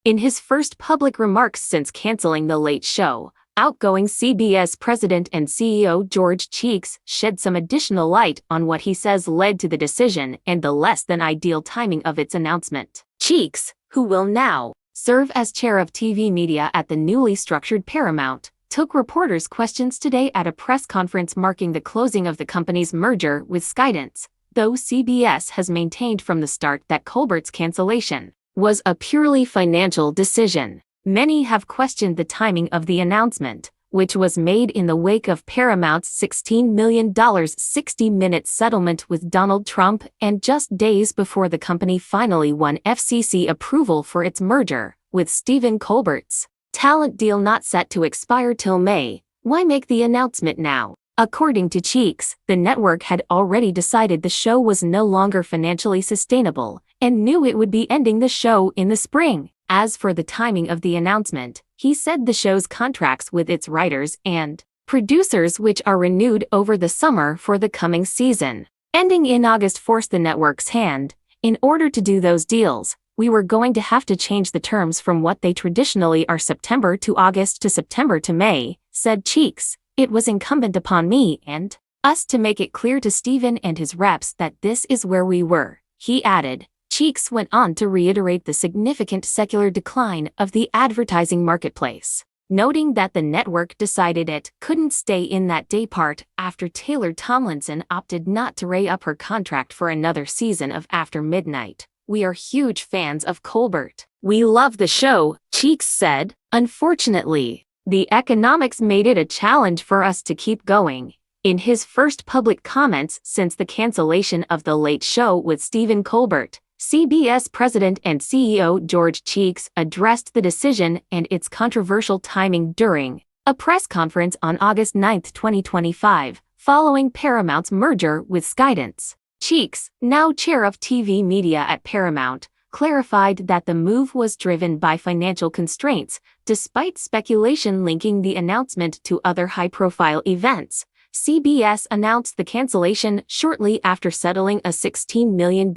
In his first public remarks since canceling The Late Show, outgoing CBS president and CEO George Cheeks shed some additional light on what he says led to the decision and the less-than-ideal timing of its announcement. Cheeks, who will now serve as chair of TV media at the newly structured Paramount, took reporters' questions today at a press conference marking the closing of the company's merger with Skydance, though CBS has maintained from the start that Colbert's cancellation was a purely financial decision. Many have questioned the timing of the announcement, which was made in the wake of Paramount's $16 million 60-minute settlement with Donald Trump and just days before the company finally won FCC approval for its merger with Stephen Colbert's talent deal not set to expire till May. Why make the announcement now? According to Cheeks, the network had already decided the show was no longer financially sustainable and knew it would be ending the show in the spring. As for the timing of the announcement, he said the show's contracts with its writers and producers, which are renewed over the summer for the coming season, ending in August, forced the network's hand. In order to do those deals, we were going to have to change the terms from what they traditionally are September to August to September to May, said Cheeks. It was incumbent upon me and us to make it clear to Stephen and his reps that this is where we were, he added. Cheeks went on to reiterate the significant secular decline of the advertising marketplace, noting that the network decided it couldn't stay in that daypart after Taylor Tomlinson opted not to re-up her contract for another season of After Midnight. We are huge fans of Colbert. We love the show, Cheeks said. Unfortunately, the economics made it a challenge for us to keep going. In his first public comments since the cancellation of The Late Show with Stephen Colbert, CBS president and CEO George Cheeks addressed the decision and its controversial timing during a press conference on August 9, 2025, following Paramount's merger with Skydance. Cheeks, now chair of TV media at Paramount, clarified that the move was driven by financial constraints, despite speculation linking the announcement to other high-profile events. CBS announced the cancellation shortly after settling a $16 million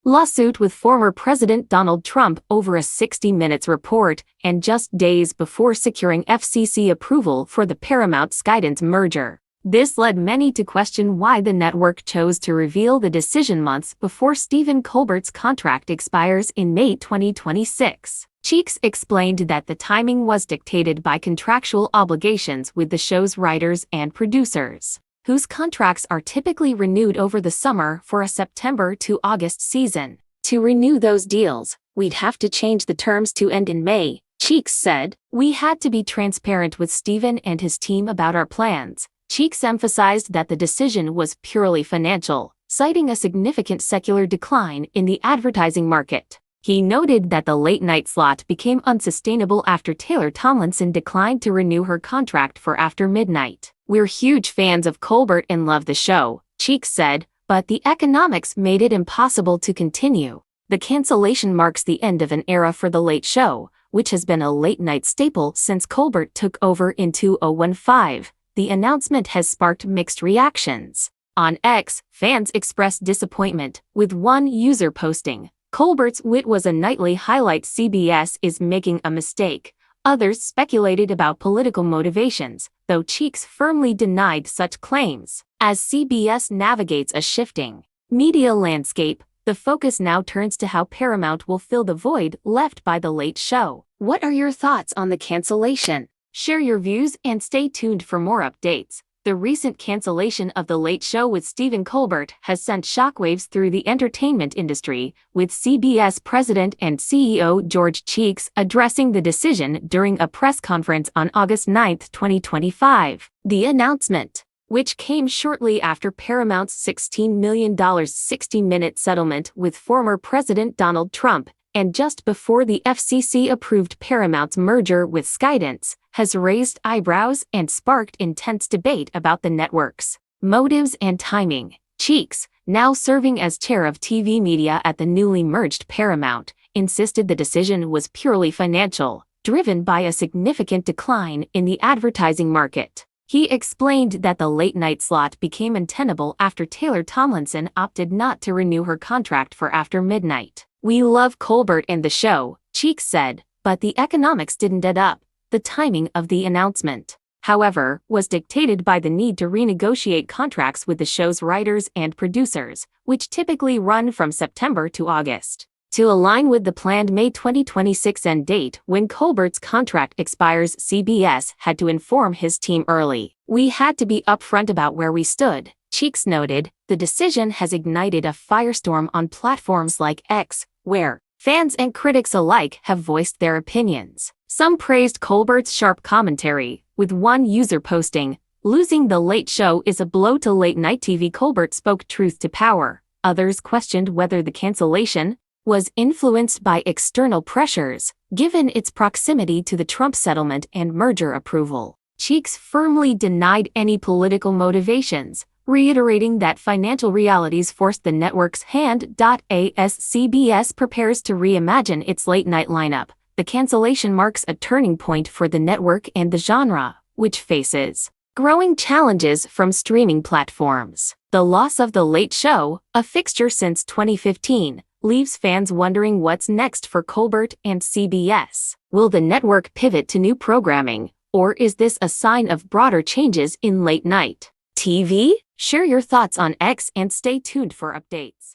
lawsuit with former President Donald Trump over a 60 Minutes report, and just days before securing FCC approval for the Paramount-Skydance merger. This led many to question why the network chose to reveal the decision months before Stephen Colbert's contract expires in May 2026. Cheeks explained that the timing was dictated by contractual obligations with the show's writers and producers, whose contracts are typically renewed over the summer for a September to August season. To renew those deals, we'd have to change the terms to end in May, Cheeks said. We had to be transparent with Stephen and his team about our plans. Cheeks emphasized that the decision was purely financial, citing a significant secular decline in the advertising market. He noted that the late-night slot became unsustainable after Taylor Tomlinson declined to renew her contract for After Midnight. We're huge fans of Colbert and love the show, Cheeks said, but the economics made it impossible to continue. The cancellation marks the end of an era for The Late Show, which has been a late-night staple since Colbert took over in 2015. The announcement has sparked mixed reactions. On X, fans expressed disappointment, with one user posting, "Colbert's wit was a nightly highlight. CBS is making a mistake." Others speculated about political motivations, though Cheeks firmly denied such claims. As CBS navigates a shifting media landscape, the focus now turns to how Paramount will fill the void left by The Late Show. What are your thoughts on the cancellation? Share your views and stay tuned for more updates. The recent cancellation of The Late Show with Stephen Colbert has sent shockwaves through the entertainment industry, with CBS president and CEO George Cheeks addressing the decision during a press conference on August 9, 2025. The announcement, which came shortly after Paramount's $16 million 60-minute settlement with former President Donald Trump, and just before the FCC approved Paramount's merger with Skydance, has raised eyebrows and sparked intense debate about the network's motives and timing. Cheeks, now serving as chair of TV media at the newly merged Paramount, insisted the decision was purely financial, driven by a significant decline in the advertising market. He explained that the late-night slot became untenable after Taylor Tomlinson opted not to renew her contract for After Midnight. We love Colbert and the show, Cheeks said, but the economics didn't add up. The timing of the announcement, however, was dictated by the need to renegotiate contracts with the show's writers and producers, which typically run from September to August. To align with the planned May 2026 end date when Colbert's contract expires, CBS had to inform his team early. "We had to be upfront about where we stood," Cheeks noted. The decision has ignited a firestorm on platforms like X, where fans and critics alike have voiced their opinions. Some praised Colbert's sharp commentary, with one user posting, "Losing The Late Show is a blow to late-night TV. Colbert spoke truth to power." Others questioned whether the cancellation was influenced by external pressures, given its proximity to the Trump settlement and merger approval. Cheeks firmly denied any political motivations, reiterating that financial realities forced the network's hand. As CBS prepares to reimagine its late-night lineup, the cancellation marks a turning point for the network and the genre, which faces growing challenges from streaming platforms. The loss of The Late Show, a fixture since 2015, leaves fans wondering what's next for Colbert and CBS. Will the network pivot to new programming, or is this a sign of broader changes in late-night TV? Share your thoughts on X and stay tuned for updates.